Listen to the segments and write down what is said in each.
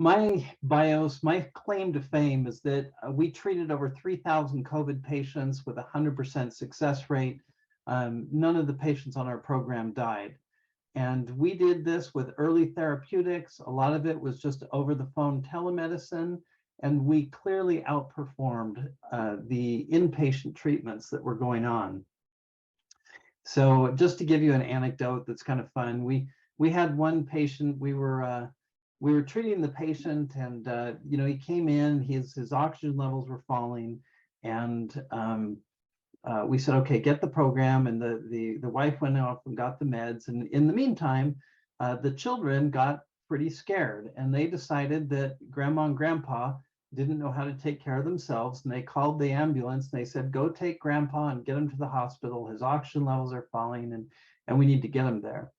my claim to fame is that we treated over 3,000 COVID patients with a 100% success rate. None of the patients on our program died. And we did this with early therapeutics. A lot of it was just over the phone telemedicine. And we clearly outperformed the inpatient treatments that were going on. So just to give you an anecdote that's kind of fun, we had one patient, we were treating the patient, and he came in, his oxygen levels were falling, and we said, okay, get the program, and the wife went off and got the meds, and in the meantime, the children got pretty scared, and they decided that grandma and grandpa didn't know how to take care of themselves, and they called the ambulance, and they said, go take grandpa and get him to the hospital. His oxygen levels are falling, and we need to get him there.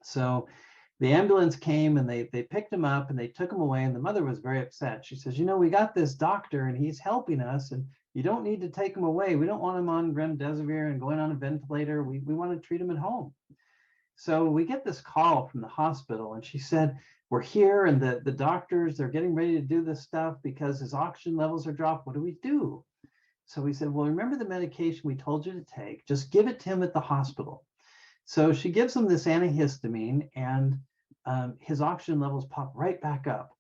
So the ambulance came, and they picked him up, and they took him away, and the mother was very upset. She says, we got this doctor, and he's helping us, and you don't need to take him away. We don't want him on remdesivir and going on a ventilator. We want to treat him at home. So we get this call from the hospital, and she said, we're here, and the doctors, they're getting ready to do this stuff because his oxygen levels are dropped. What do we do? So we said, well, remember the medication we told you to take, just give it to him at the hospital. So she gives him this antihistamine, and his oxygen levels pop right back up.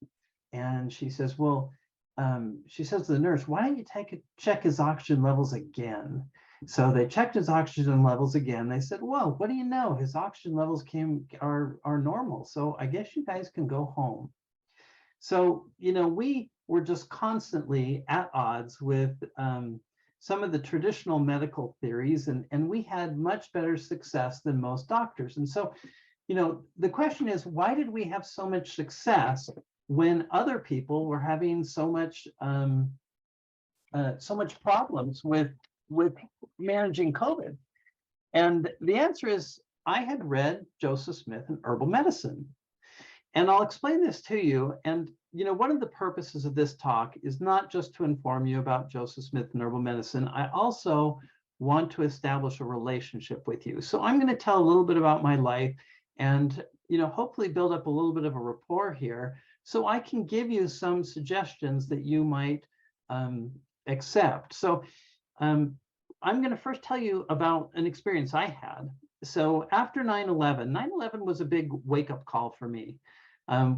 And she says, well, she says to the nurse, why don't you check his oxygen levels again? So they checked his oxygen levels again. They said, well, what do you know? His oxygen levels are normal. So I guess you guys can go home. So, we were just constantly at odds with some of the traditional medical theories, and we had much better success than most doctors. And so, the question is, why did we have so much success when other people were having so much problems with managing COVID? And the answer is, I had read Joseph Smith and Herbal Medicine. And I'll explain this to you. And, one of the purposes of this talk is not just to inform you about Joseph Smith and Herbal Medicine. I also want to establish a relationship with you. So I'm going to tell a little bit about my life and, hopefully build up a little bit of a rapport here, so I can give you some suggestions that you might accept. So I'm going to first tell you about an experience I had. So after 9/11, 9/11 was a big wake-up call for me.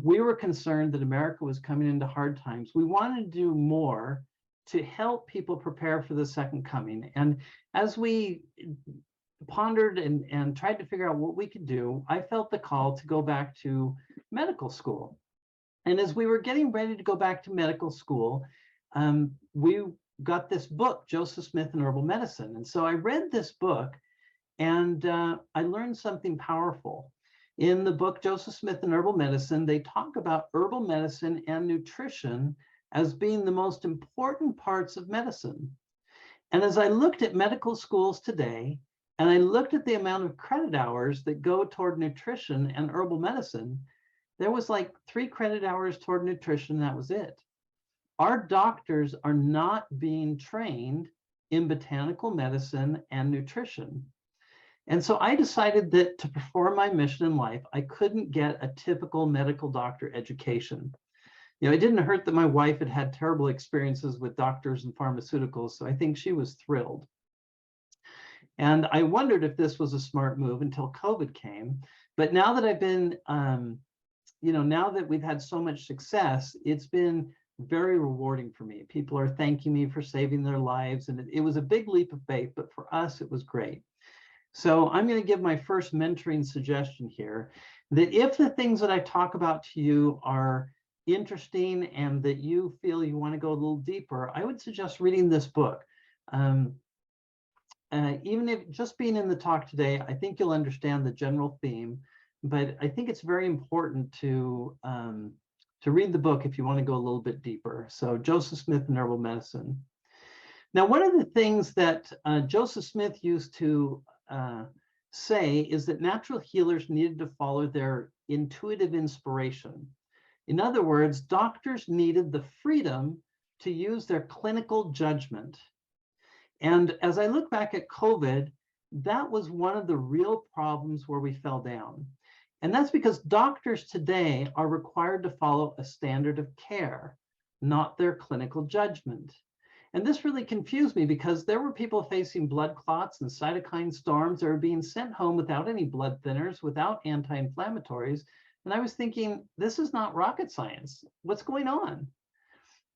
We were concerned that America was coming into hard times. We wanted to do more to help people prepare for the second coming. And as we pondered and tried to figure out what we could do, I felt the call to go back to medical school. And as we were getting ready to go back to medical school, we got this book, Joseph Smith and Herbal Medicine. And so I read this book, and I learned something powerful. In the book, Joseph Smith and Herbal Medicine, they talk about herbal medicine and nutrition as being the most important parts of medicine. And as I looked at medical schools today, and I looked at the amount of credit hours that go toward nutrition and herbal medicine, there was like 3 credit hours toward nutrition, that was it. Our doctors are not being trained in botanical medicine and nutrition. And so I decided that to perform my mission in life, I couldn't get a typical medical doctor education. It didn't hurt that my wife had had terrible experiences with doctors and pharmaceuticals, so I think she was thrilled. And I wondered if this was a smart move until COVID came. But now that I've been, now that we've had so much success, it's been very rewarding for me. People are thanking me for saving their lives. And it was a big leap of faith, but for us, it was great. So I'm going to give my first mentoring suggestion here, that if the things that I talk about to you are interesting and that you feel you want to go a little deeper, I would suggest reading this book. Even if just being in the talk today, I think you'll understand the general theme, but I think it's very important to read the book if you want to go a little bit deeper. So Joseph Smith and Herbal Medicine. Now, one of the things that Joseph Smith used to say is that natural healers needed to follow their intuitive inspiration. In other words, doctors needed the freedom to use their clinical judgment. And as I look back at COVID, that was one of the real problems where we fell down. And that's because doctors today are required to follow a standard of care, not their clinical judgment. And this really confused me because there were people facing blood clots and cytokine storms that were being sent home without any blood thinners, without anti-inflammatories. And I was thinking, this is not rocket science. What's going on?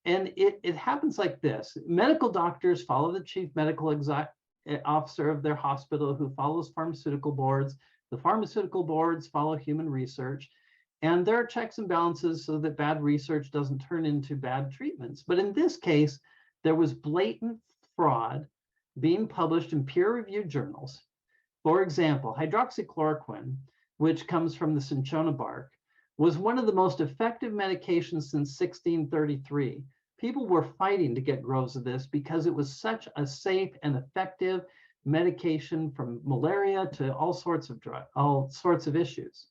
And it happens like this. Medical doctors follow the chief medical officer of their hospital, who follows pharmaceutical boards. The pharmaceutical boards follow human research. And there are checks and balances so that bad research doesn't turn into bad treatments. But in this case, there was blatant fraud being published in peer-reviewed journals. For example, hydroxychloroquine, which comes from the cinchona bark, was one of the most effective medications since 1633. People were fighting to get grows of this because it was such a safe and effective medication, from malaria to all sorts of issues.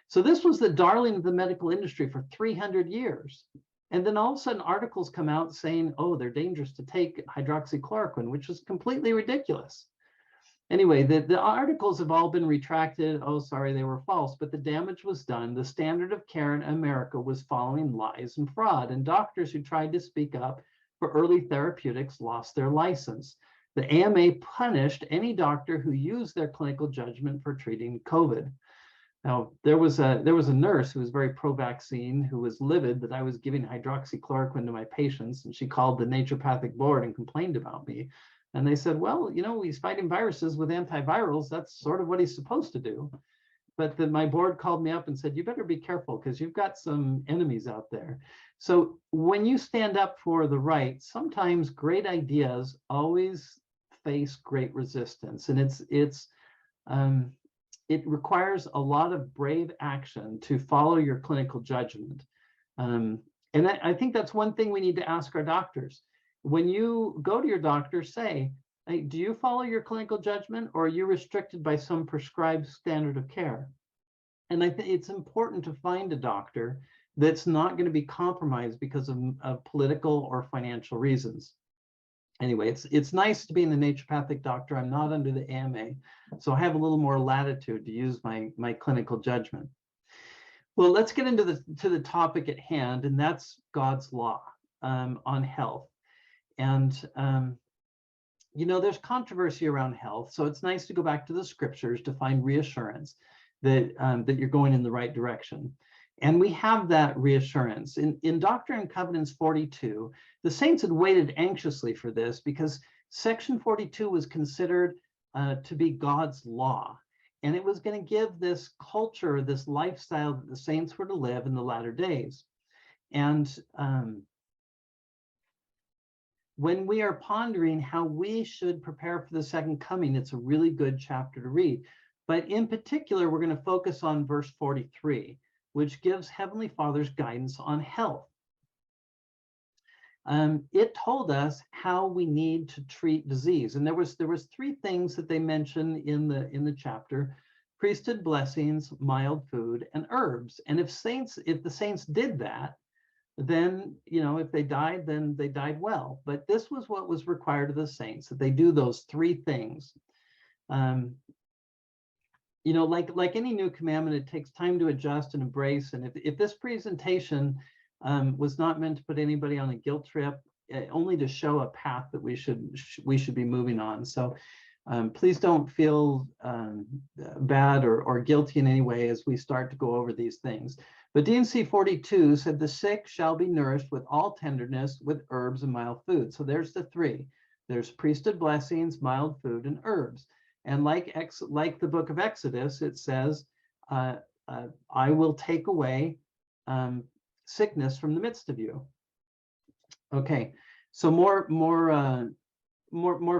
So this was the darling of the medical industry for 300 years. And then all of a sudden articles come out saying, oh, they're dangerous to take hydroxychloroquine, which was completely ridiculous. Anyway, the articles have all been retracted. Oh, sorry, they were false, but the damage was done. The standard of care in America was following lies and fraud, and doctors who tried to speak up for early therapeutics lost their license. The AMA punished any doctor who used their clinical judgment for treating COVID. Now, there was a nurse who was very pro-vaccine, who was livid that I was giving hydroxychloroquine to my patients, and she called the naturopathic board and complained about me. And they said, well, you know, he's fighting viruses with antivirals. That's sort of what he's supposed to do. But my board called me up and said, you better be careful because you've got some enemies out there. So when you stand up for the right, sometimes great ideas always face great resistance. And it requires a lot of brave action to follow your clinical judgment. And I think that's one thing we need to ask our doctors. When you go to your doctor, say, hey, do you follow your clinical judgment, or are you restricted by some prescribed standard of care? And I think it's important to find a doctor that's not going to be compromised because of political or financial reasons. Anyway, it's nice to be in a naturopathic doctor. I'm not under the AMA, so I have a little more latitude to use my clinical judgment. Well, let's get into the topic at hand, and that's God's law on health. And, you know, there's controversy around health, so it's nice to go back to the scriptures to find reassurance that, that you're going in the right direction. And we have that reassurance. In Doctrine and Covenants 42, the saints had waited anxiously for this because section 42 was considered to be God's law. And it was going to give this culture, this lifestyle that the saints were to live in the latter days. And when we are pondering how we should prepare for the second coming, it's a really good chapter to read. But in particular, we're going to focus on verse 43, which gives Heavenly Father's guidance on health. It told us how we need to treat disease. And there was three things that they mentioned in the chapter: priesthood blessings, mild food, and herbs. And if the saints did that, then, you know, if they died, then they died well. But this was what was required of the saints, that they do those three things. You know, like any new commandment, it takes time to adjust and embrace. And if this presentation was not meant to put anybody on a guilt trip, only to show a path that we should be moving on. So please don't feel bad or guilty in any way as we start to go over these things. But D&C 42 said the sick shall be nourished with all tenderness with herbs and mild food. So there's the three. There's priesthood blessings, mild food, and herbs. And like the book of Exodus, it says, I will take away sickness from the midst of you. Okay, so more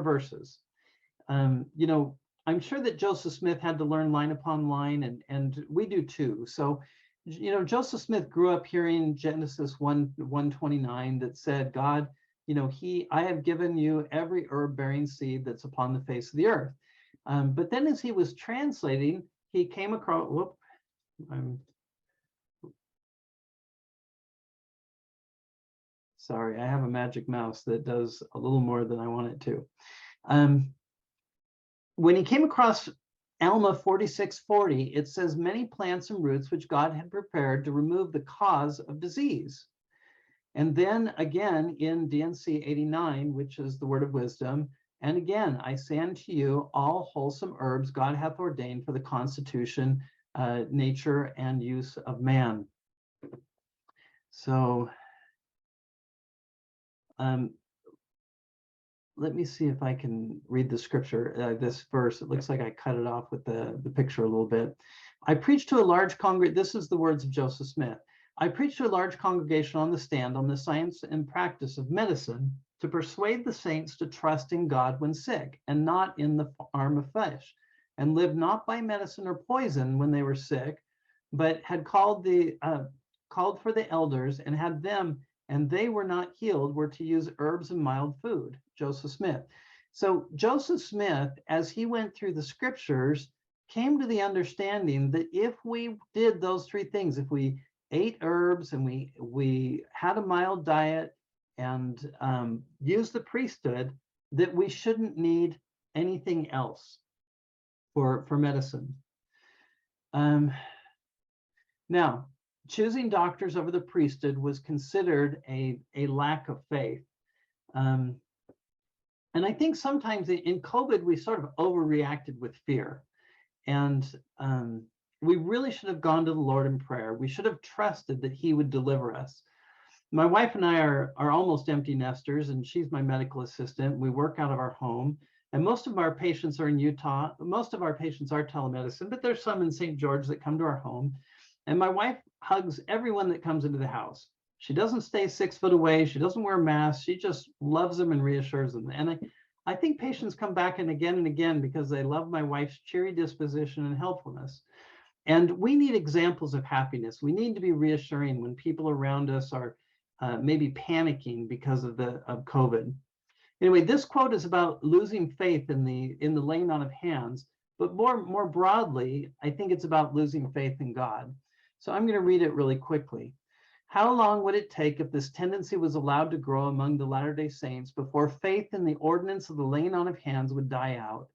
verses. You know, I'm sure that Joseph Smith had to learn line upon line, and we do too. So, you know, Joseph Smith grew up hearing Genesis 1:29 that said, God, you know, I have given you every herb bearing seed that's upon the face of the earth. But then as he was translating, he came across, sorry, I have a magic mouse that does a little more than I want it to. When he came across Alma 4640, it says many plants and roots which God had prepared to remove the cause of disease. And then again in DNC 89, which is the word of wisdom, and again, I say unto you all wholesome herbs God hath ordained for the constitution, nature, and use of man. So let me see if I can read the scripture, this verse. It looks like I cut it off with the picture a little bit. I preached to a large congregation. This is the words of Joseph Smith. I preached to a large congregation on the stand on the science and practice of medicine to persuade the saints to trust in God when sick and not in the arm of flesh, and live not by medicine or poison when they were sick, but had called for the elders and had them, and they were not healed, were to use herbs and mild food. Joseph Smith. So Joseph Smith, as he went through the scriptures, came to the understanding that if we did those three things, if we ate herbs and we had a mild diet and used the priesthood, that we shouldn't need anything else for medicine. Now, choosing doctors over the priesthood was considered a lack of faith. And I think sometimes in COVID, we sort of overreacted with fear. And we really should have gone to the Lord in prayer. We should have trusted that he would deliver us. My wife and I are almost empty nesters, and she's my medical assistant. We work out of our home. And most of our patients are in Utah. Most of our patients are telemedicine, but there's some in St. George that come to our home. And my wife hugs everyone that comes into the house. She doesn't stay 6 foot away. She doesn't wear masks. She just loves them and reassures them. And I think patients come back and again because they love my wife's cheery disposition and helpfulness. And we need examples of happiness. We need to be reassuring when people around us are maybe panicking because of COVID. Anyway, this quote is about losing faith in the laying on of hands, but more broadly, I think it's about losing faith in God. So I'm going to read it really quickly. How long would it take if this tendency was allowed to grow among the Latter-day Saints before faith in the ordinance of the laying on of hands would die out?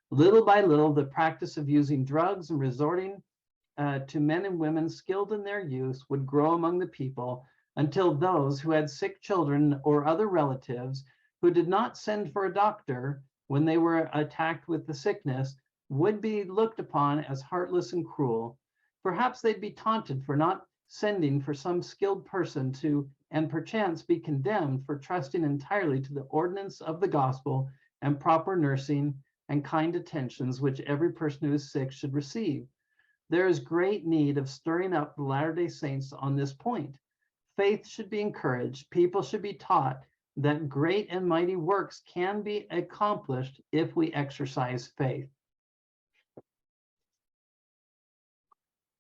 Little by little, the practice of using drugs and resorting to men and women skilled in their use would grow among the people until those who had sick children or other relatives who did not send for a doctor when they were attacked with the sickness would be looked upon as heartless and cruel. Perhaps they'd be taunted for not sending for some skilled person to, and perchance be condemned for trusting entirely to the ordinance of the gospel and proper nursing and kind attentions which every person who is sick should receive. There is great need of stirring up the Latter-day Saints on this point. Faith should be encouraged. People should be taught that great and mighty works can be accomplished if we exercise faith.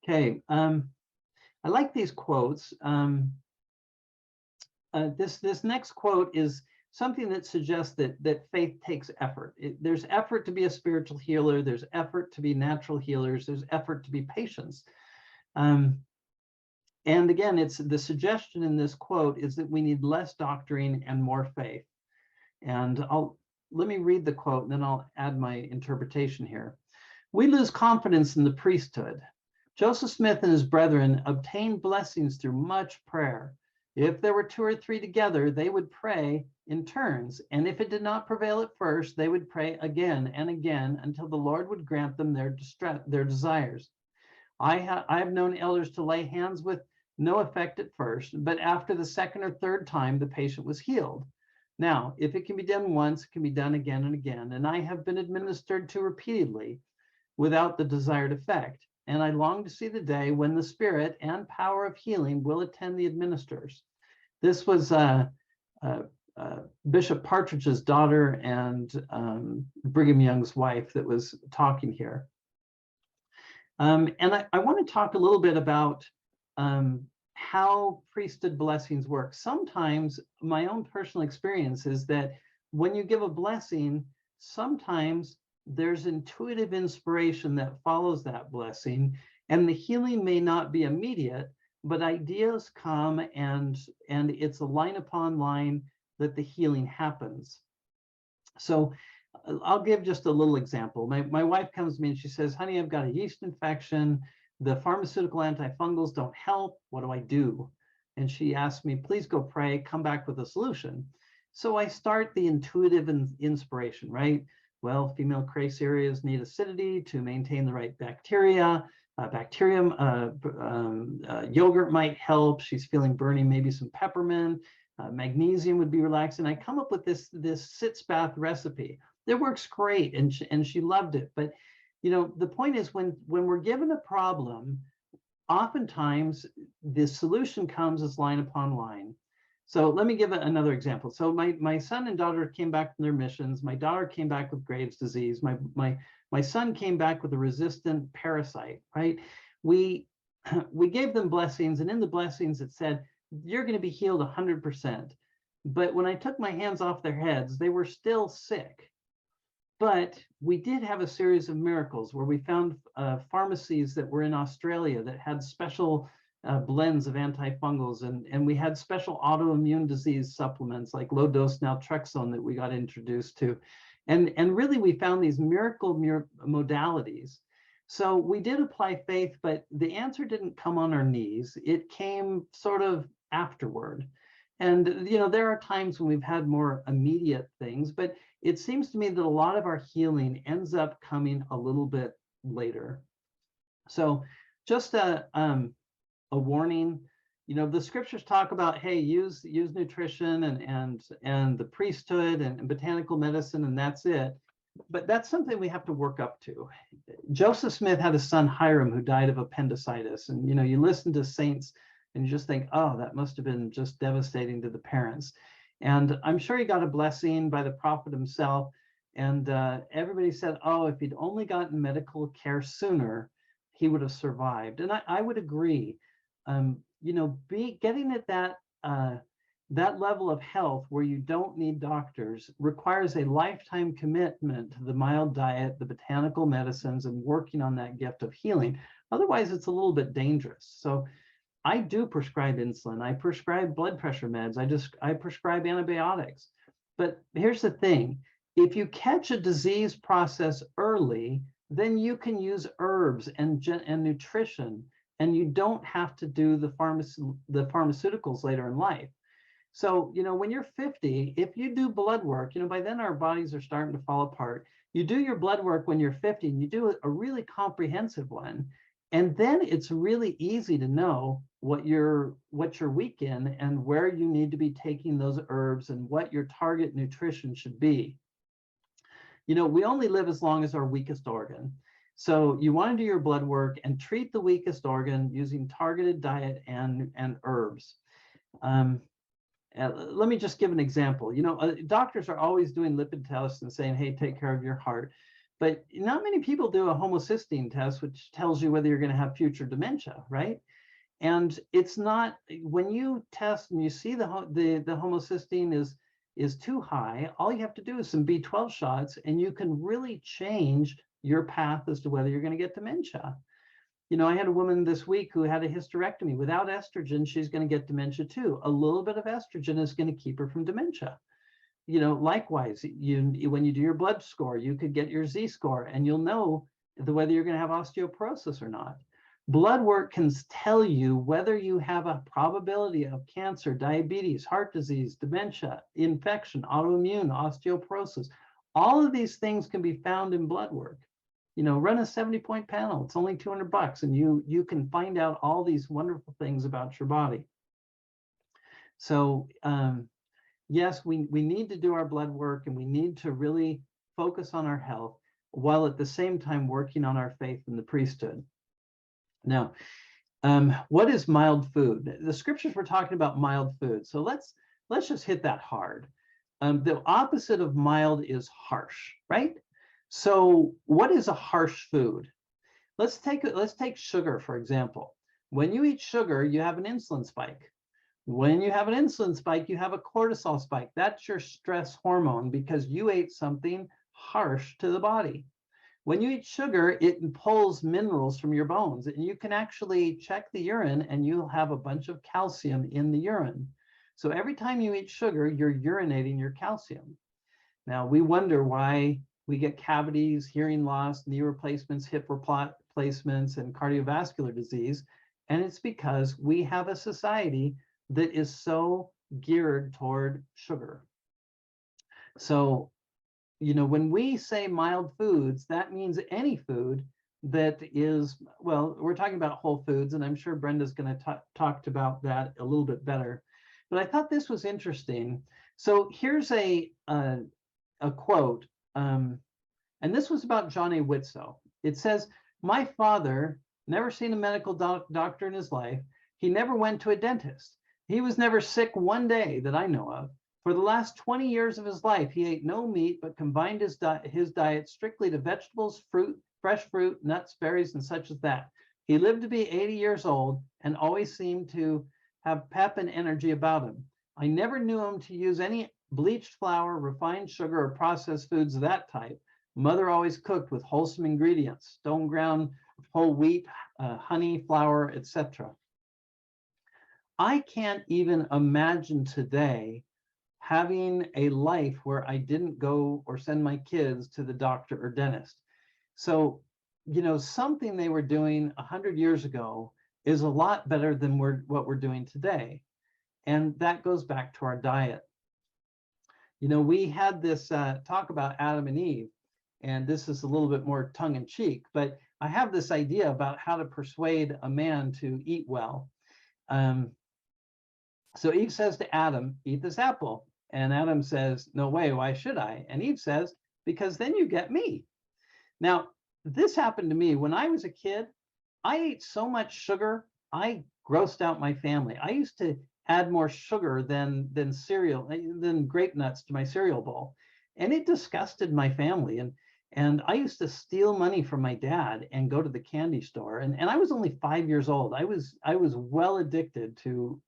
Okay, I like these quotes. This next quote is something that suggests that faith takes effort. There's effort to be a spiritual healer. There's effort to be natural healers. There's effort to be patients. And again, it's the suggestion in this quote is that we need less doctrine and more faith. And let me read the quote and then I'll add my interpretation here. We lose confidence in the priesthood. Joseph Smith and his brethren obtained blessings through much prayer. If there were 2 or 3 together, they would pray in turns. And if it did not prevail at first, they would pray again and again until the Lord would grant them their desires. I have known elders to lay hands with no effect at first, but after the 2nd or 3rd time, the patient was healed. Now, if it can be done once, it can be done again and again. And I have been administered to repeatedly without the desired effect. And I long to see the day when the spirit and power of healing will attend the administrators. This was Bishop Partridge's daughter and Brigham Young's wife that was talking here. And I want to talk a little bit about how priesthood blessings work. Sometimes my own personal experience is that when you give a blessing, sometimes there's intuitive inspiration that follows that blessing, and the healing may not be immediate, but ideas come and it's a line upon line that the healing happens. So I'll give just a little example. My wife comes to me and she says, honey, I've got a yeast infection. The pharmaceutical antifungals don't help. What do I do? And she asked me, please go pray, come back with a solution. So I start the intuitive inspiration, right? Well, female Crace areas need acidity to maintain the right bacteria. Bacterium, yogurt might help. She's feeling burning, maybe some peppermint. Magnesium would be relaxing. I come up with this sitz bath recipe. It works great, and she loved it. But the point is, when we're given a problem, oftentimes the solution comes as line upon line. So let me give another example. So my son and daughter came back from their missions. My daughter came back with Graves' disease. My son came back with a resistant parasite, right? We gave them blessings, and in the blessings it said, you're going to be healed 100%. But when I took my hands off their heads, they were still sick. But we did have a series of miracles where we found pharmacies that were in Australia that had special blends of antifungals, and we had special autoimmune disease supplements like low-dose naltrexone that we got introduced to. And really, we found these miracle modalities. So we did apply faith, but the answer didn't come on our knees. It came sort of afterward. And, there are times when we've had more immediate things, but it seems to me that a lot of our healing ends up coming a little bit later. So just a warning, the scriptures talk about, hey, use nutrition and the priesthood and botanical medicine, and that's it. But that's something we have to work up to. Joseph Smith had a son, Hiram, who died of appendicitis. And, you listen to saints and you just think, oh, that must have been just devastating to the parents. And I'm sure he got a blessing by the prophet himself. And everybody said, oh, if he'd only gotten medical care sooner, he would have survived. And I would agree. Getting at that level of health where you don't need doctors requires a lifetime commitment to the mild diet, the botanical medicines, and working on that gift of healing. Otherwise, it's a little bit dangerous. So I do prescribe insulin. I prescribe blood pressure meds. I prescribe antibiotics. But here's the thing. If you catch a disease process early, then you can use herbs and nutrition, and you don't have to do the pharmaceuticals later in life. So, when you're 50, if you do blood work, by then our bodies are starting to fall apart. You do your blood work when you're 50, and you do a really comprehensive one. And then it's really easy to know what you're weak in and where you need to be taking those herbs and what your target nutrition should be. We only live as long as our weakest organ. So you want to do your blood work and treat the weakest organ using targeted diet and herbs. Let me just give an example. Doctors are always doing lipid tests and saying, hey, take care of your heart. But not many people do a homocysteine test, which tells you whether you're going to have future dementia, right? And it's not, when you test and you see the homocysteine is too high, all you have to do is some B12 shots, and you can really change your path as to whether you're going to get dementia. I had a woman this week who had a hysterectomy. Without estrogen, she's going to get dementia too. A little bit of estrogen is going to keep her from dementia. Likewise, when you do your blood score, you could get your Z-score, and you'll know whether you're going to have osteoporosis or not. Blood work can tell you whether you have a probability of cancer, diabetes, heart disease, dementia, infection, autoimmune, osteoporosis. All of these things can be found in blood work. Run a 70-point panel. It's only $200, and you can find out all these wonderful things about your body. So yes, we need to do our blood work, and we need to really focus on our health while at the same time working on our faith in the priesthood. Now, what is mild food? The scriptures were talking about mild food. So let's just hit that hard. The opposite of mild is harsh, right? So what is a harsh food? Let's take sugar, for example. When you eat sugar, you have an insulin spike. When you have an insulin spike, you have a cortisol spike. That's your stress hormone because you ate something harsh to the body. When you eat sugar, it pulls minerals from your bones, and you can actually check the urine and you'll have a bunch of calcium in the urine. So every time you eat sugar, you're urinating your calcium. Now we wonder why we get cavities, hearing loss, knee replacements, hip replacements, and cardiovascular disease. And it's because we have a society that is so geared toward sugar. So, you know, when we say mild foods, that means any food that is, well, we're talking about whole foods, and I'm sure Brenda's going to talk about that a little bit better. But I thought this was interesting. So here's a quote, and this was about John A. Whitsoe. It says, "My father never seen a medical doctor in his life. He never went to a dentist. He was never sick one day that I know of. For the last 20 years of his life, he ate no meat, but confined his diet strictly to vegetables, fruit, fresh fruit, nuts, berries, and such as that. He lived to be 80 years old and always seemed to have pep and energy about him. I never knew him to use any bleached flour, refined sugar, or processed foods of that type. Mother always cooked with wholesome ingredients, stone ground, whole wheat, honey, flour, etc." I can't even imagine today having a life where I didn't go or send my kids to the doctor or dentist. So, you know, something they were doing 100 years ago is a lot better than what we're doing today. And that goes back to our diet. You know, we had this talk about Adam and Eve, and this is a little bit more tongue-in-cheek, but I have this idea about how to persuade a man to eat well. So Eve says to Adam, "Eat this apple." And Adam says, "No way, why should I?" And Eve says, "Because then you get me." Now, this happened to me when I was a kid. I ate so much sugar, I grossed out my family. I used to add more sugar than cereal, than grape nuts to my cereal bowl. And it disgusted my family. And I used to steal money from my dad and go to the candy store. And I was only 5 years old. I was well addicted to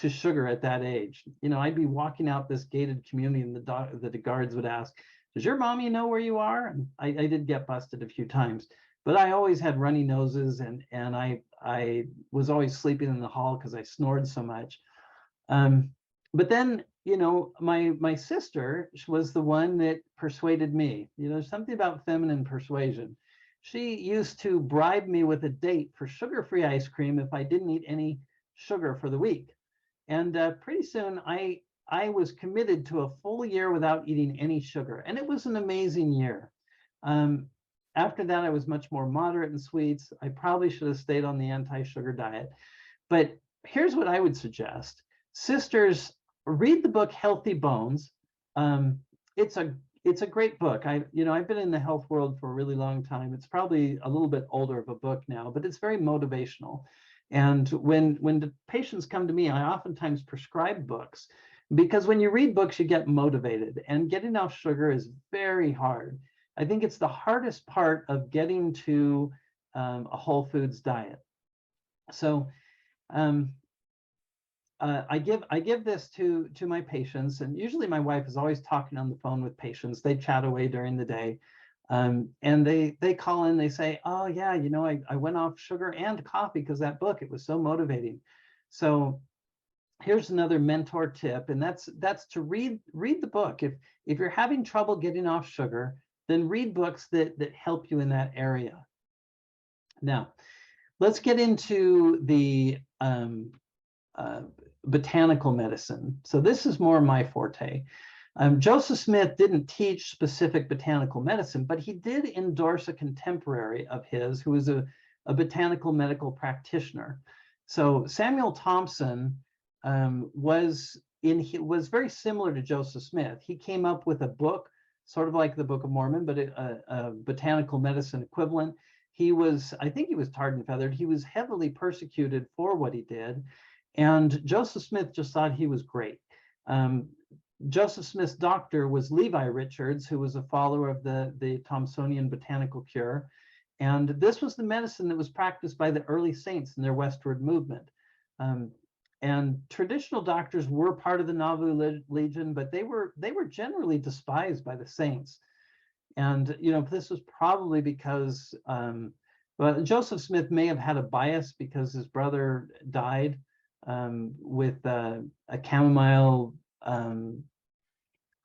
sugar at that age. You know, I'd be walking out this gated community and the guards would ask, "Does your mommy know where you are?" And I did get busted a few times, but I always had runny noses and I was always sleeping in the hall because I snored so much. But then, you know, my sister was the one that persuaded me. You know, there's something about feminine persuasion. She used to bribe me with a date for sugar-free ice cream if I didn't eat any sugar for the week. And pretty soon I was committed to a full year without eating any sugar. And it was an amazing year. After that, I was much more moderate in sweets. I probably should have stayed on the anti-sugar diet. But here's what I would suggest. Sisters, read the book Healthy Bones. It's a great book. I've been in the health world for a really long time. It's probably a little bit older of a book now, but it's very motivational. And when the patients come to me, I oftentimes prescribe books because when you read books, you get motivated, and getting off sugar is very hard. I think it's the hardest part of getting to a whole foods diet. So I give this to my patients, and usually my wife is always talking on the phone with patients. They chat away during the day. And they call in, they say, "Oh yeah, you know, I went off sugar and coffee because that book, it was so motivating." So here's another mentor tip, and that's to read the book. If you're having trouble getting off sugar, then read books that help you in that area. Now, let's get into the botanical medicine. So this is more my forte. Joseph Smith didn't teach specific botanical medicine, but he did endorse a contemporary of his who was a botanical medical practitioner. So Samuel Thompson was very similar to Joseph Smith. He came up with a book, sort of like the Book of Mormon, but a botanical medicine equivalent. I think he was tarred and feathered. He was heavily persecuted for what he did. And Joseph Smith just thought he was great. Joseph Smith's doctor was Levi Richards, who was a follower of the Thompsonian Botanical Cure. And this was the medicine that was practiced by the early saints in their westward movement. And traditional doctors were part of the Nauvoo Legion, but they were generally despised by the saints. And you know, this was probably because Joseph Smith may have had a bias because his brother died with a chamomile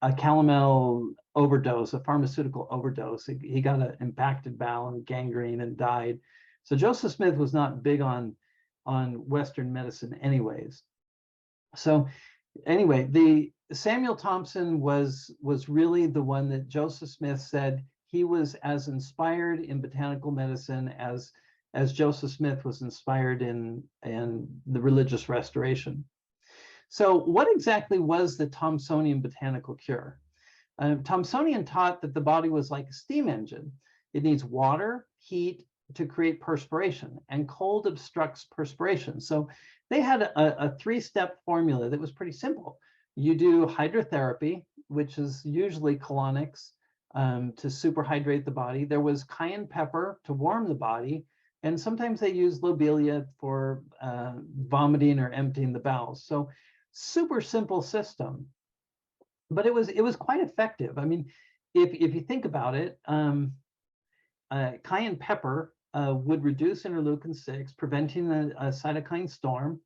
a calomel overdose, a pharmaceutical overdose. He got an impacted bowel and gangrene and died. So Joseph Smith was not big on Western medicine anyways. So anyway, the Samuel Thompson was really the one that Joseph Smith said he was as inspired in botanical medicine as Joseph Smith was inspired in the religious restoration. So what exactly was the Thompsonian botanical cure? Thompsonian taught that the body was like a steam engine. It needs water, heat to create perspiration, and cold obstructs perspiration. So they had a three-step formula that was pretty simple. You do hydrotherapy, which is usually colonics to superhydrate the body. There was cayenne pepper to warm the body, and sometimes they use lobelia for vomiting or emptying the bowels. So super simple system, but it was quite effective. I mean, if you think about it, cayenne pepper would reduce interleukin-6, preventing a cytokine storm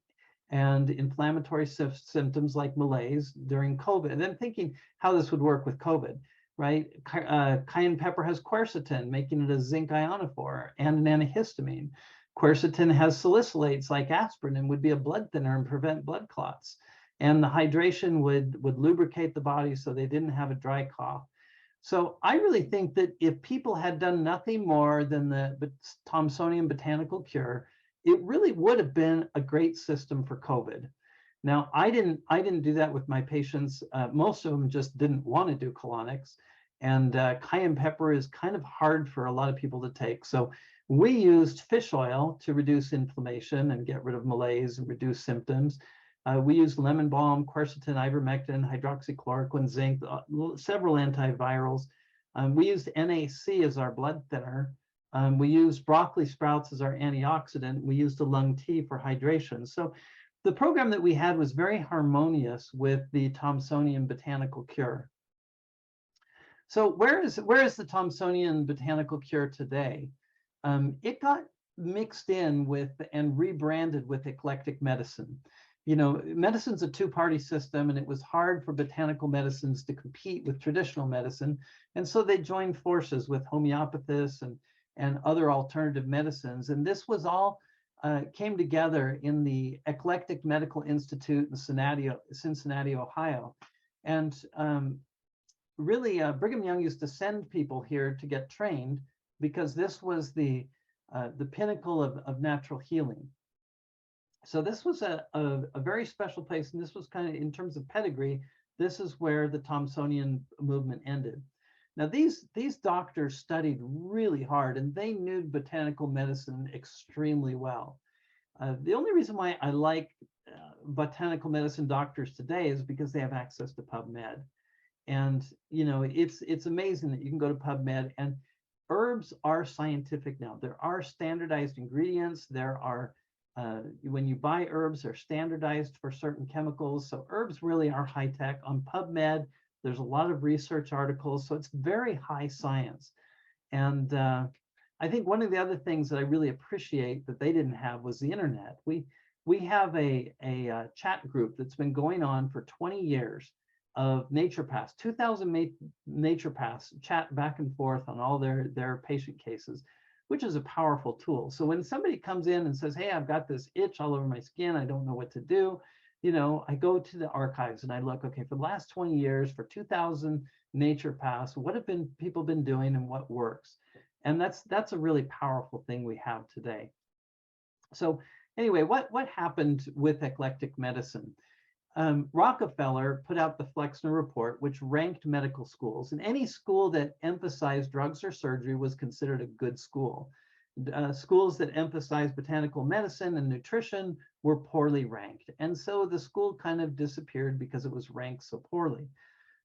and inflammatory symptoms like malaise during COVID. And then thinking how this would work with COVID, right? Cayenne pepper has quercetin, making it a zinc ionophore and an antihistamine. Quercetin has salicylates like aspirin and would be a blood thinner and prevent blood clots. And the hydration would lubricate the body so they didn't have a dry cough. So I really think that if people had done nothing more than the Thompsonian botanical cure, it really would have been a great system for COVID. Now, I didn't do that with my patients. Most of them just didn't want to do colonics. And cayenne pepper is kind of hard for a lot of people to take. So we used fish oil to reduce inflammation and get rid of malaise and reduce symptoms. We used lemon balm, quercetin, ivermectin, hydroxychloroquine, zinc, several antivirals. We used NAC as our blood thinner. We used broccoli sprouts as our antioxidant. We used the lung tea for hydration. So the program that we had was very harmonious with the Thompsonian botanical cure. So where is the Thompsonian botanical cure today? It got mixed in with and rebranded with eclectic medicine. You know, medicine's a two-party system, and it was hard for botanical medicines to compete with traditional medicine. And so they joined forces with homeopathists and other alternative medicines. And this was all came together in the Eclectic Medical Institute in Cincinnati, Ohio. And really, Brigham Young used to send people here to get trained because this was the pinnacle of natural healing. So this was a very special place, and this was kind of, in terms of pedigree, this is where the Thompsonian movement ended. Now, these doctors studied really hard, and they knew botanical medicine extremely well. The only reason why I like botanical medicine doctors today is because they have access to PubMed. And, you know, it's amazing that you can go to PubMed, and herbs are scientific now. There are standardized ingredients. There are when you buy herbs, they're standardized for certain chemicals. So herbs really are high tech. On PubMed, there's a lot of research articles. So it's very high science. And I think one of the other things that I really appreciate that they didn't have was the internet. We have a chat group that's been going on for 20 years of naturopaths. 2,000 naturopaths chat back and forth on all their patient cases, which is a powerful tool. So when somebody comes in and says, hey, I've got this itch all over my skin, I don't know what to do, you know, I go to the archives and I look, okay, for the last 20 years, for 2,000 naturopaths, what have people been doing and what works? And that's a really powerful thing we have today. So anyway, what happened with eclectic medicine? Rockefeller put out the Flexner Report, which ranked medical schools, and any school that emphasized drugs or surgery was considered a good school. Schools that emphasized botanical medicine and nutrition were poorly ranked. And so the school kind of disappeared because it was ranked so poorly.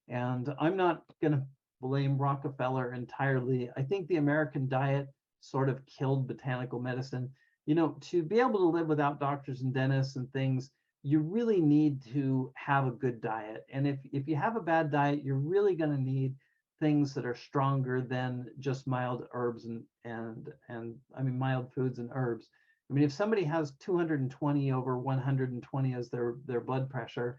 And I'm not going to blame Rockefeller entirely. I think the American diet sort of killed botanical medicine. You know, to be able to live without doctors and dentists and things, you really need to have a good diet. And if you have a bad diet, you're really going to need things that are stronger than just mild herbs and I mean, mild foods and herbs. I mean, if somebody has 220 over 120 as their blood pressure,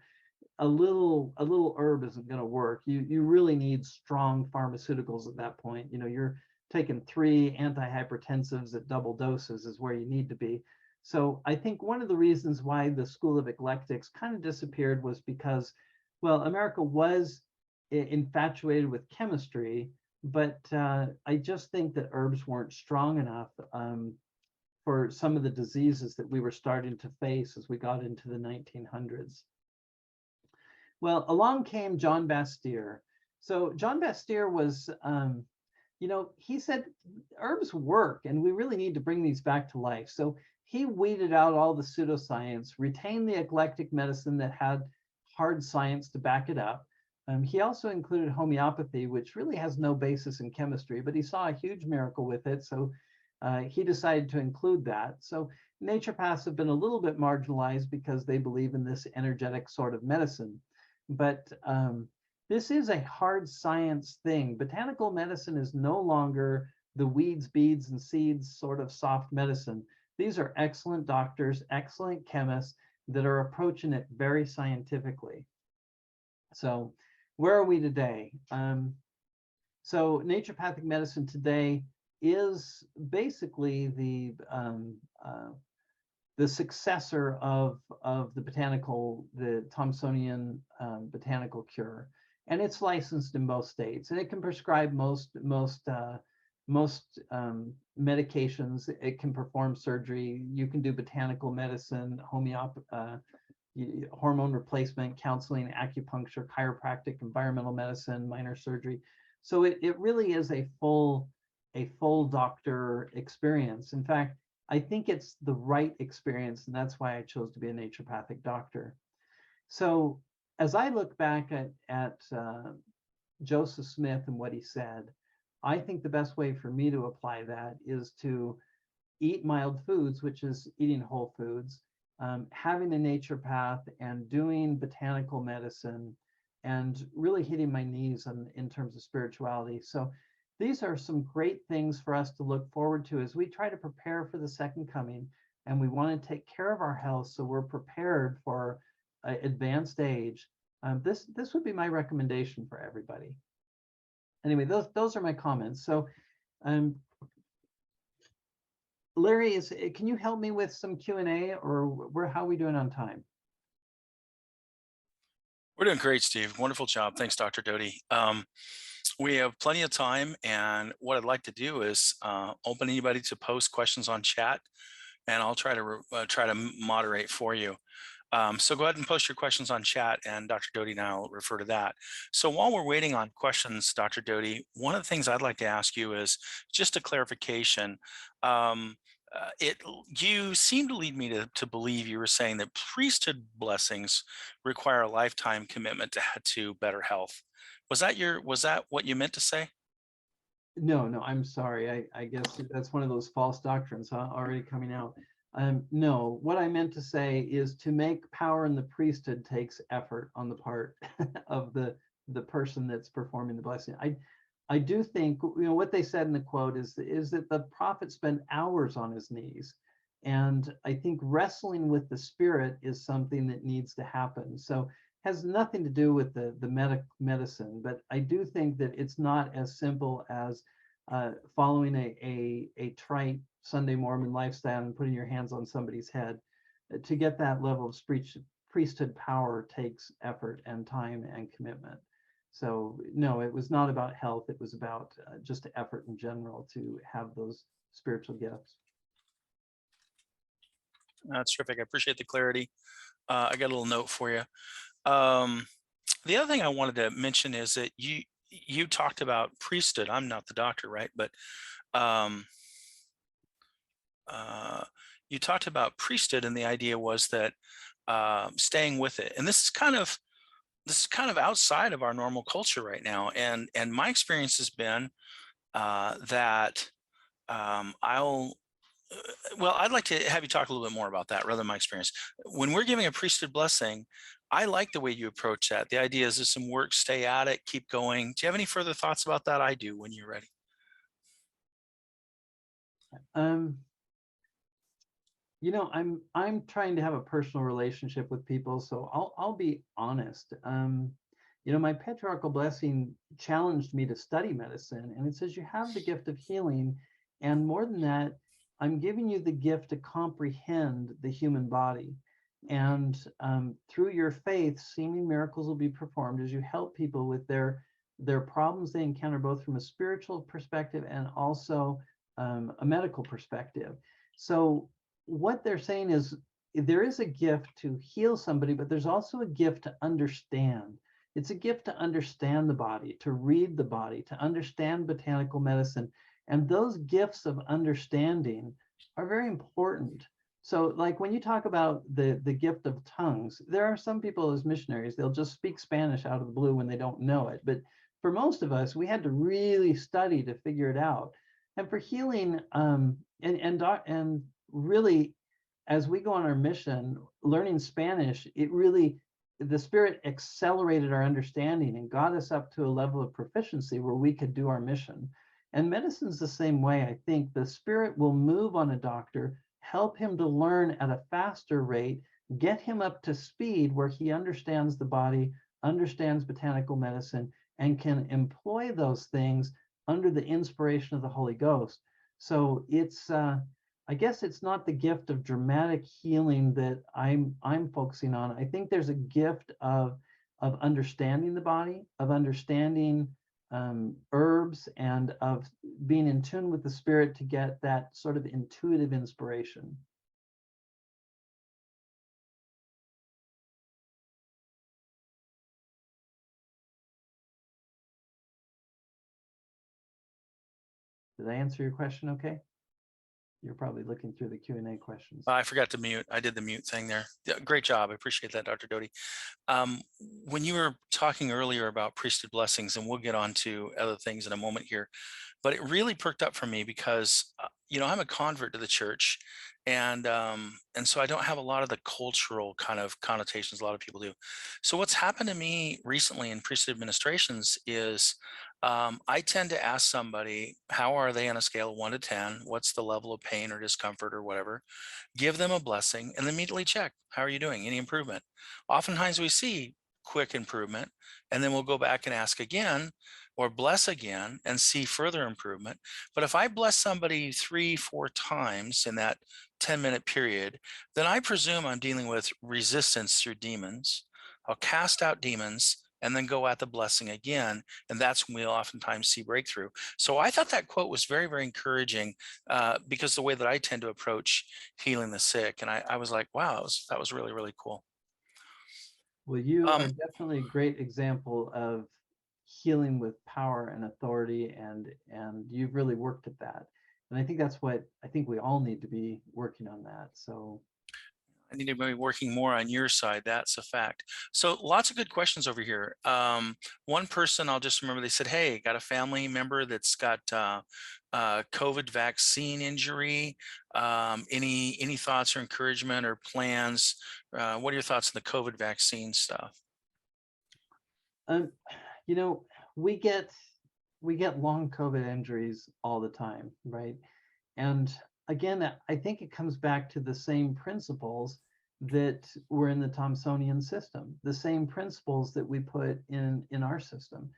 a little herb isn't going to work. You really need strong pharmaceuticals at that point. You know, you're taking 3 antihypertensives at double doses is where you need to be. So I think one of the reasons why the school of eclectics kind of disappeared was because, well, America was infatuated with chemistry, but I just think that herbs weren't strong enough for some of the diseases that we were starting to face as we got into the 1900s. Well, along came John Bastyr. So John Bastyr was, you know, he said herbs work and we really need to bring these back to life. So he weeded out all the pseudoscience, retained the eclectic medicine that had hard science to back it up. He also included homeopathy, which really has no basis in chemistry, but he saw a huge miracle with it. So he decided to include that. So naturopaths have been a little bit marginalized because they believe in this energetic sort of medicine. But this is a hard science thing. Botanical medicine is no longer the weeds, beads, and seeds sort of soft medicine. These are excellent doctors, excellent chemists that are approaching it very scientifically. So where are we today? So naturopathic medicine today is basically the successor of the Thompsonian Botanical Cure, and it's licensed in most states, and it can prescribe most medications. It can perform surgery. You can do botanical medicine, hormone replacement, counseling, acupuncture, chiropractic, environmental medicine, minor surgery. So it really is a full doctor experience. In fact, I think it's the right experience, and that's why I chose to be a naturopathic doctor. So as I look back at Joseph Smith and what he said, I think the best way for me to apply that is to eat mild foods, which is eating whole foods, having a naturopath and doing botanical medicine, and really hitting my knees in terms of spirituality. So these are some great things for us to look forward to as we try to prepare for the second coming, and we want to take care of our health so we're prepared for advanced age. This would be my recommendation for everybody. Anyway, those are my comments. So Larry, can you help me with some Q&A, or how are we doing on time? We're doing great, Steve. Wonderful job. Thanks, Dr. Doughty. We have plenty of time, and what I'd like to do is open anybody to post questions on chat, and I'll try to moderate for you. So go ahead and post your questions on chat, and Dr. Doughty and I will refer to that. So while we're waiting on questions, Dr. Doughty, one of the things I'd like to ask you is just a clarification. You seem to lead me to believe you were saying that priesthood blessings require a lifetime commitment to better health. Was that what you meant to say? No, I'm sorry. I guess that's one of those false doctrines, huh? Already coming out. No, what I meant to say is to make power in the priesthood takes effort on the part of the person that's performing the blessing. I do think, you know, what they said in the quote is that the prophet spent hours on his knees. And I think wrestling with the spirit is something that needs to happen. So has nothing to do with the medicine, but I do think that it's not as simple as following a trite Sunday Mormon lifestyle and putting your hands on somebody's head. To get that level of priesthood power takes effort and time and commitment. So no, it was not about health. It was about just effort in general to have those spiritual gifts. That's terrific. I appreciate the clarity. I got a little note for you. The other thing I wanted to mention is that you talked about priesthood. I'm not the doctor, right? But you talked about priesthood, and the idea was that staying with it. And this is kind of outside of our normal culture right now. And my experience has been that I'd like to have you talk a little bit more about that rather than my experience. When we're giving a priesthood blessing, I like the way you approach that. The idea is there's some work, stay at it, keep going. Do you have any further thoughts about that? I do when you're ready. I'm trying to have a personal relationship with people, so I'll be honest. My patriarchal blessing challenged me to study medicine, and it says you have the gift of healing, and more than that, I'm giving you the gift to comprehend the human body. And through your faith, seeming miracles will be performed as you help people with their problems they encounter, both from a spiritual perspective and also a medical perspective. So what they're saying is there is a gift to heal somebody, but there's also a gift to understand. It's a gift to understand the body, to read the body, to understand botanical medicine. And those gifts of understanding are very important. So like when you talk about the gift of tongues, there are some people as missionaries, they'll just speak Spanish out of the blue when they don't know it. But for most of us, we had to really study to figure it out. And for healing, and really, as we go on our mission, learning Spanish, the Spirit accelerated our understanding and got us up to a level of proficiency where we could do our mission. And medicine's the same way. I think the Spirit will move on a doctor, help him to learn at a faster rate, get him up to speed where he understands the body, understands botanical medicine, and can employ those things under the inspiration of the Holy Ghost. So I guess it's not the gift of dramatic healing that I'm focusing on. I think there's a gift of understanding the body, of understanding herbs, and of being in tune with the Spirit to get that sort of intuitive inspiration. Did I answer your question okay? You're probably looking through the Q&A questions. I forgot to mute. I did the mute thing there. Yeah, great job. I appreciate that, Dr. Doughty. When you were talking earlier about priesthood blessings, and we'll get on to other things in a moment here, but it really perked up for me because, I'm a convert to the church, and so I don't have a lot of the cultural kind of connotations a lot of people do. So what's happened to me recently in priesthood administrations is I tend to ask somebody, how are they on a scale of 1 to 10? What's the level of pain or discomfort or whatever? Give them a blessing and immediately check, how are you doing? Any improvement? Oftentimes we see quick improvement, and then we'll go back and ask again or bless again and see further improvement. But if I bless somebody 3, 4 times in that 10-minute period, then I presume I'm dealing with resistance through demons. I'll cast out demons and then go at the blessing again. And that's when we oftentimes see breakthrough. So I thought that quote was very, very encouraging because the way that I tend to approach healing the sick. And I was like, wow, that was really, really cool. Well, you are definitely a great example of healing with power and authority, and you've really worked at that. And I think that's what I think we all need to be working on that. So I need to be working more on your side. That's a fact. So lots of good questions over here. One person, I'll just remember, they said, hey, got a family member that's got COVID vaccine injury. Any thoughts or encouragement or plans? What are your thoughts on the COVID vaccine stuff? we get long COVID injuries all the time, right? And again, I think it comes back to the same principles that were in the Thomsonian system, the same principles that we put in our system.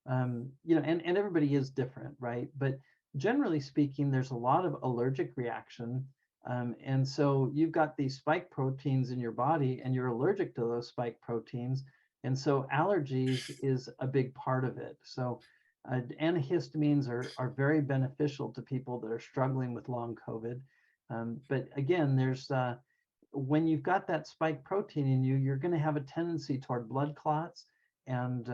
And everybody is different, right? But generally speaking, there's a lot of allergic reaction. And so you've got these spike proteins in your body, and you're allergic to those spike proteins. And so allergies is a big part of it. So antihistamines are very beneficial to people that are struggling with long COVID. But again, there's when you've got that spike protein in you, you're going to have a tendency toward blood clots. And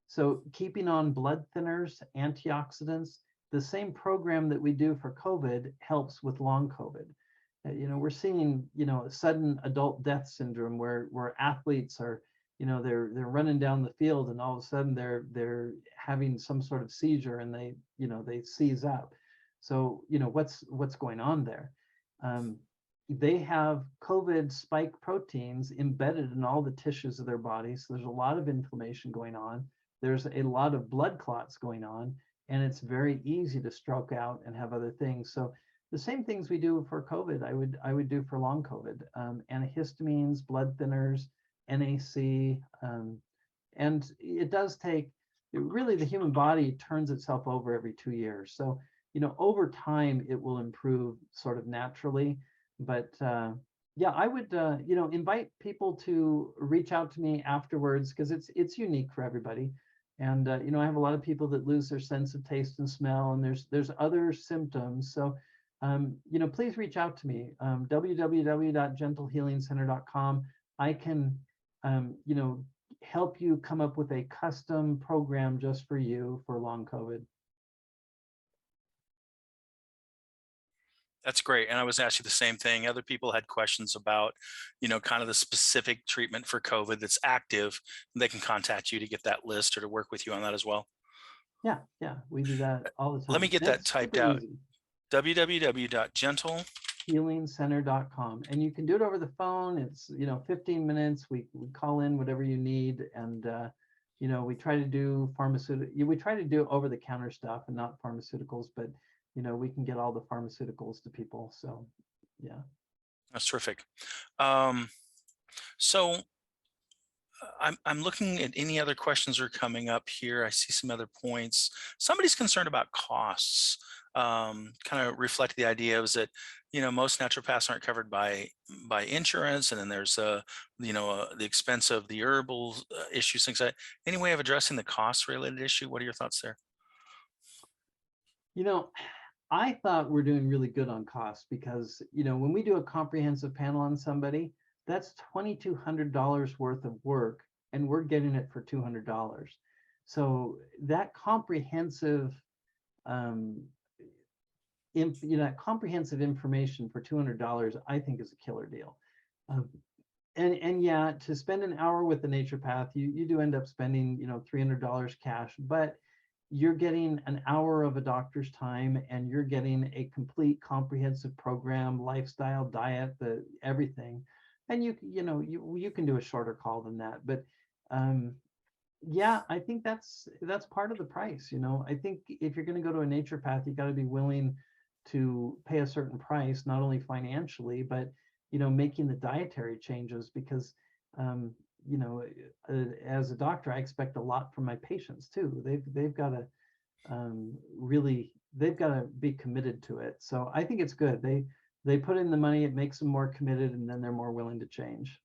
so keeping on blood thinners, antioxidants, the same program that we do for COVID helps with long COVID. We're seeing, sudden adult death syndrome where athletes are, they're running down the field, and all of a sudden they're having some sort of seizure, and they seize up. So what's going on there? They have COVID spike proteins embedded in all the tissues of their body. So there's a lot of inflammation going on. There's a lot of blood clots going on, and it's very easy to stroke out and have other things. So the same things we do for COVID, I would do for long COVID. Antihistamines, blood thinners, NAC, and it does take, really the human body turns itself over every 2 years. So, over time it will improve sort of naturally. But yeah, I would, invite people to reach out to me afterwards, because it's unique for everybody. And, I have a lot of people that lose their sense of taste and smell, and there's other symptoms. So, please reach out to me, www.gentlehealingcenter.com. I can, help you come up with a custom program just for you for long COVID. That's great. And I was asking the same thing. Other people had questions about, kind of the specific treatment for COVID that's active. They can contact you to get that list or to work with you on that as well. Yeah, we do that all the time. Let me get that typed out. Easy. www.gentlehealingcenter.com. And you can do it over the phone. It's 15 minutes. We call in whatever you need, and we try to do we try to do over the counter stuff and not pharmaceuticals, but we can get all the pharmaceuticals to people. So yeah, that's terrific. So I'm looking at any other questions are coming up here. I see some other points. Somebody's concerned about costs. Kind of reflect the idea is that most naturopaths aren't covered by insurance, and then there's the expense of the herbal issues, things like that. Any way of addressing the cost related issue? What are your thoughts there? I thought we're doing really good on costs, because when we do a comprehensive panel on somebody, that's $2,200 worth of work, and we're getting it for $200. So that comprehensive comprehensive information for $200, I think, is a killer deal. And yeah, to spend an hour with the naturopath, you do end up spending $300 cash, but you're getting an hour of a doctor's time, and you're getting a complete comprehensive program, lifestyle, diet, everything. And you can do a shorter call than that, but yeah, I think that's part of the price. I think if you're going to go to a naturopath, you got to be willing to pay a certain price, not only financially, but making the dietary changes, because as a doctor, I expect a lot from my patients too. They've got to they've got to be committed to it. So I think it's good. They put in the money, it makes them more committed, and then they're more willing to change.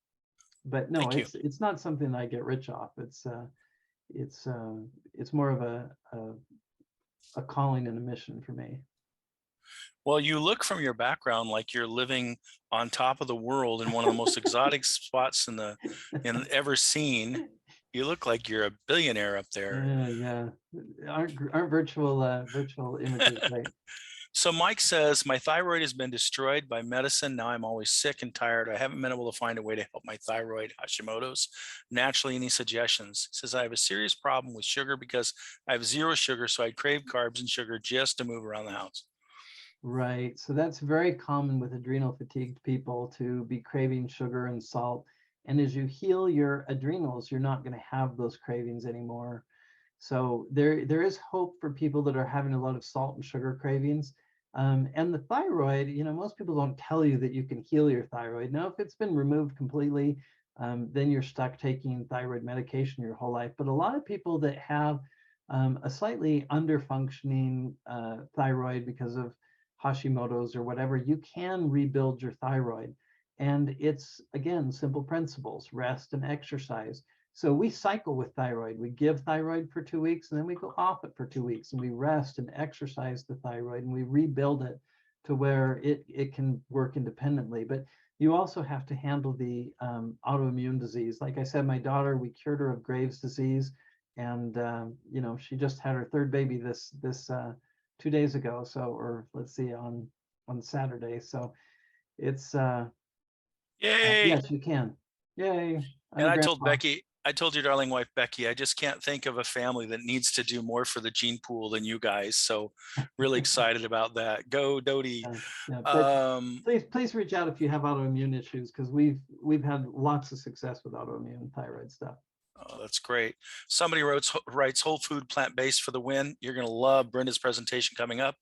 But no, it's not something I get rich off. It's more of a calling and a mission for me. Well, you look from your background like you're living on top of the world in one of the most exotic spots in ever seen. You look like you're a billionaire up there. Yeah. Aren't virtual images great? So Mike says, my thyroid has been destroyed by medicine. Now I'm always sick and tired. I haven't been able to find a way to help my thyroid, Hashimoto's. Naturally, any suggestions? He says, I have a serious problem with sugar because I have zero sugar, so I crave carbs and sugar just to move around the house. Right. So that's very common with adrenal fatigued people, to be craving sugar and salt. And as you heal your adrenals, you're not going to have those cravings anymore. So there is hope for people that are having a lot of salt and sugar cravings. And the thyroid, most people don't tell you that you can heal your thyroid. Now, if it's been removed completely, then you're stuck taking thyroid medication your whole life. But a lot of people that have a slightly under-functioning thyroid because of Hashimoto's or whatever, you can rebuild your thyroid. And it's, again, simple principles: rest and exercise. So we cycle with thyroid. We give thyroid for 2 weeks, and then we go off it for 2 weeks, and we rest and exercise the thyroid, and we rebuild it to where it can work independently. But you also have to handle the autoimmune disease. Like I said, my daughter, we cured her of Graves' disease, and she just had her third baby this 2 days ago. So, or let's see, on Saturday. So it's yay! Yes, you can. Yay! And I told Becky, I told your darling wife, Becky, I just can't think of a family that needs to do more for the gene pool than you guys. So really excited about that. Go Doughty. Please reach out if you have autoimmune issues, because we've had lots of success with autoimmune thyroid stuff. Oh, that's great. Somebody writes whole food, plant-based for the win. You're going to love Brenda's presentation coming up.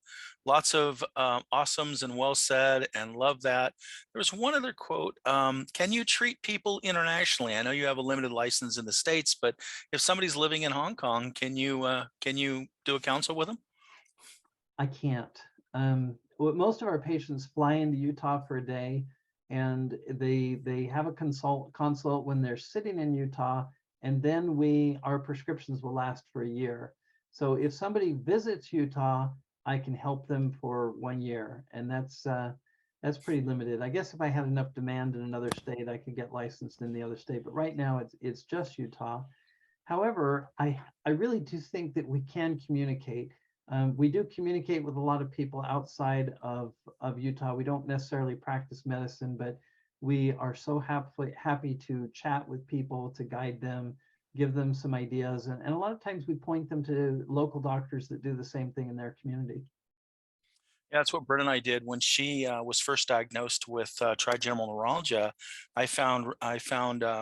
Lots of awesomes and well said, and love that. There was one other quote. Can you treat people internationally? I know you have a limited license in the States, but if somebody's living in Hong Kong, can you do a consult with them? I can't. Most of our patients fly into Utah for a day, and they have a consult when they're sitting in Utah, and then our prescriptions will last for a year. So if somebody visits Utah, I can help them for 1 year, and that's pretty limited. I guess if I had enough demand in another state, I could get licensed in the other state. But right now, it's just Utah. However, I really do think that we can communicate. We do communicate with a lot of people outside of Utah. We don't necessarily practice medicine, but we are so happy to chat with people, to guide them, give them some ideas. And a lot of times we point them to local doctors that do the same thing in their community. Yeah, that's what Brenda and I did when she was first diagnosed with trigeminal neuralgia. I found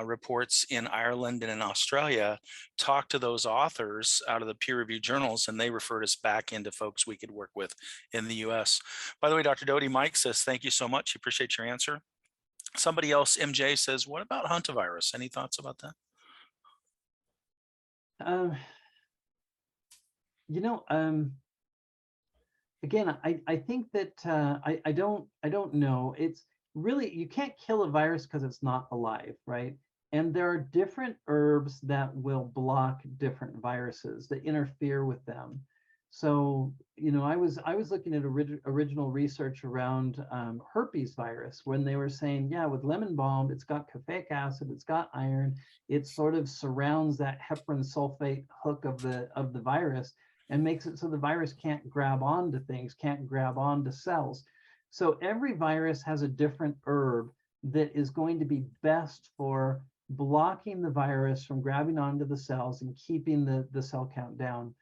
reports in Ireland and in Australia, talked to those authors out of the peer-reviewed journals, and they referred us back into folks we could work with in the U.S. By the way, Dr. Doughty, Mike says thank you so much. Appreciate your answer. Somebody else, MJ, says, what about hantavirus? Any thoughts about that? Um, you know, again, I think that I don't know. It's really, you can't kill a virus because it's not alive, right? And there are different herbs that will block different viruses that interfere with them. So, I was looking at original research around herpes virus when they were saying, yeah, with lemon balm, it's got caffeic acid, it's got iron, it sort of surrounds that heparin sulfate hook of the virus and makes it so the virus can't grab onto things, can't grab onto cells. So every virus has a different herb that is going to be best for blocking the virus from grabbing onto the cells and keeping the cell count down.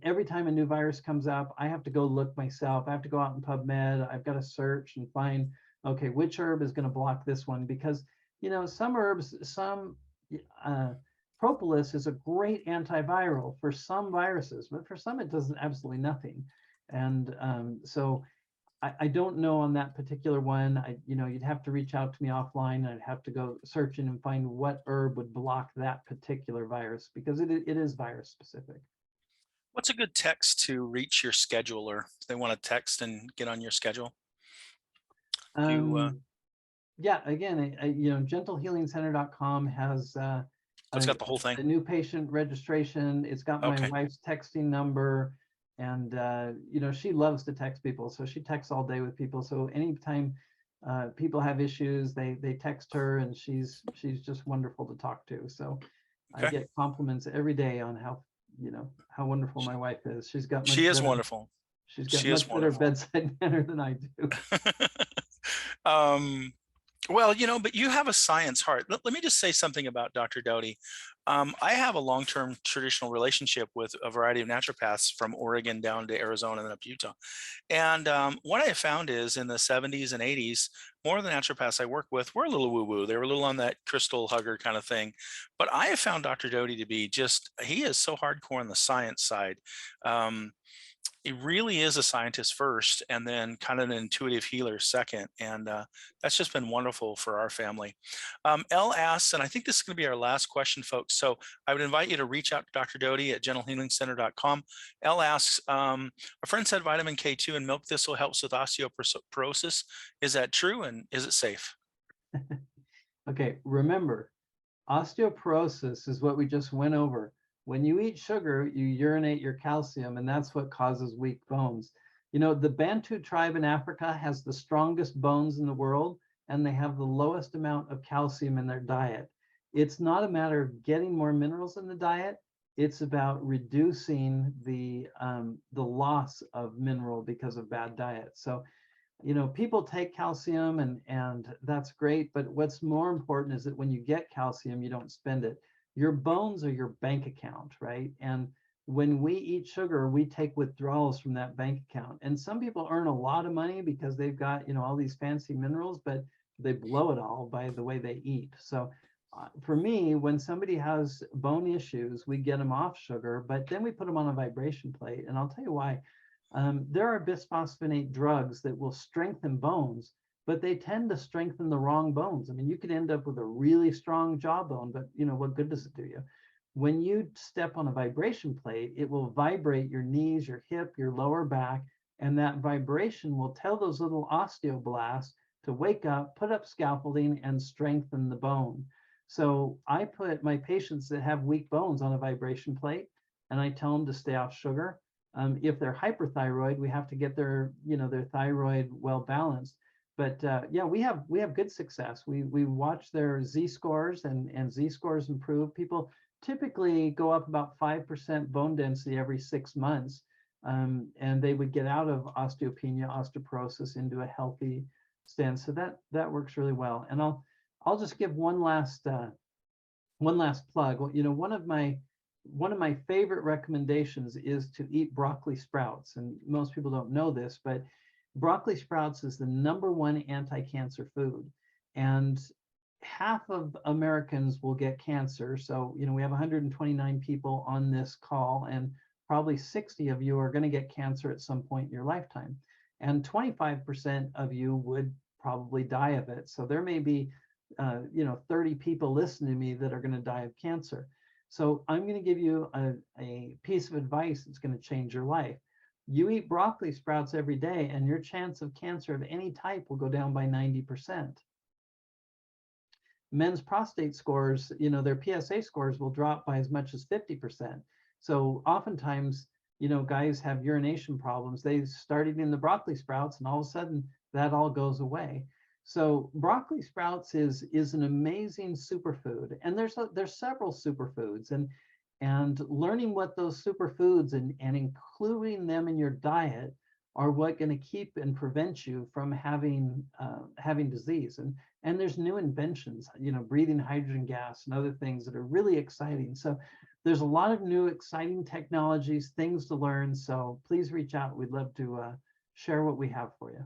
Every time a new virus comes up, I have to go look myself. I have to go out in PubMed. I've got to search and find, okay, which herb is going to block this one? Because, some herbs, propolis is a great antiviral for some viruses, but for some it does absolutely nothing. And so I don't know on that particular one. You'd have to reach out to me offline. I'd have to go searching and find what herb would block that particular virus, because it is virus specific. What's a good text to reach your scheduler if they want to text and get on your schedule? Yeah, again, gentlehealingcenter.com has It's got the whole a thing. new patient registration. It's got my Okay. wife's texting number, and she loves to text people, so she texts all day with people. So anytime people have issues, they text her, and she's just wonderful to talk to. So I Okay. get compliments every day on how wonderful my wife is. She's got much She is better. wonderful. She's got She is much better wonderful. bedside manner than I do. Well, but you have a science heart. Let me just say something about Dr. Doughty. I have a long-term traditional relationship with a variety of naturopaths from Oregon down to Arizona and up Utah. And what I found is in the 70s and 80s, more of the naturopaths I work with were a little woo-woo. They were a little on that crystal hugger kind of thing. But I have found Dr. Doughty to be he is so hardcore on the science side. He really is a scientist first, and then kind of an intuitive healer second. And that's just been wonderful for our family. Elle asks, and I think this is going to be our last question, folks. So I would invite you to reach out to Dr. Doughty at gentlehealingcenter.com. Elle asks, a friend said vitamin K2 and milk thistle helps with osteoporosis. Is that true, and is it safe? Okay, remember, osteoporosis is what we just went over. When you eat sugar, you urinate your calcium, and that's what causes weak bones. The Bantu tribe in Africa has the strongest bones in the world, and they have the lowest amount of calcium in their diet. It's not a matter of getting more minerals in the diet. It's about reducing the loss of mineral because of bad diet. So people take calcium, and that's great, but what's more important is that when you get calcium, you don't spend it. Your bones are your bank account, right? And when we eat sugar, we take withdrawals from that bank account. And some people earn a lot of money because they've got all these fancy minerals, but they blow it all by the way they eat. So for me, when somebody has bone issues, we get them off sugar, but then we put them on a vibration plate. And I'll tell you why. There are bisphosphonate drugs that will strengthen bones, but they tend to strengthen the wrong bones. I mean, you could end up with a really strong jawbone, but what good does it do you? When you step on a vibration plate, it will vibrate your knees, your hip, your lower back, and that vibration will tell those little osteoblasts to wake up, put up scaffolding, and strengthen the bone. So I put my patients that have weak bones on a vibration plate, and I tell them to stay off sugar. If they're hyperthyroid, we have to get their thyroid well balanced. But yeah, we have good success. We watch their Z scores, and Z scores improve. People typically go up about 5% bone density every 6 months, and they would get out of osteopenia, osteoporosis into a healthy stance. So that works really well. And I'll just give one last plug. One of my favorite recommendations is to eat broccoli sprouts. And most people don't know this, but broccoli sprouts is the #1 anti-cancer food. And half of Americans will get cancer. So, we have 129 people on this call, and probably 60 of you are going to get cancer at some point in your lifetime. And 25% of you would probably die of it. So there may be, 30 people listening to me that are going to die of cancer. So I'm going to give you a piece of advice that's going to change your life. You eat broccoli sprouts every day, and your chance of cancer of any type will go down by 90%. Men's prostate scores, their PSA scores will drop by as much as 50%. So oftentimes, guys have urination problems. They start eating the broccoli sprouts, and all of a sudden that all goes away. So broccoli sprouts is an amazing superfood, and there's several superfoods, and learning what those superfoods and including them in your diet are what going to keep and prevent you from having disease. And there's new inventions, breathing hydrogen gas and other things that are really exciting. So there's a lot of new exciting technologies, things to learn. So please reach out. We'd love to share what we have for you.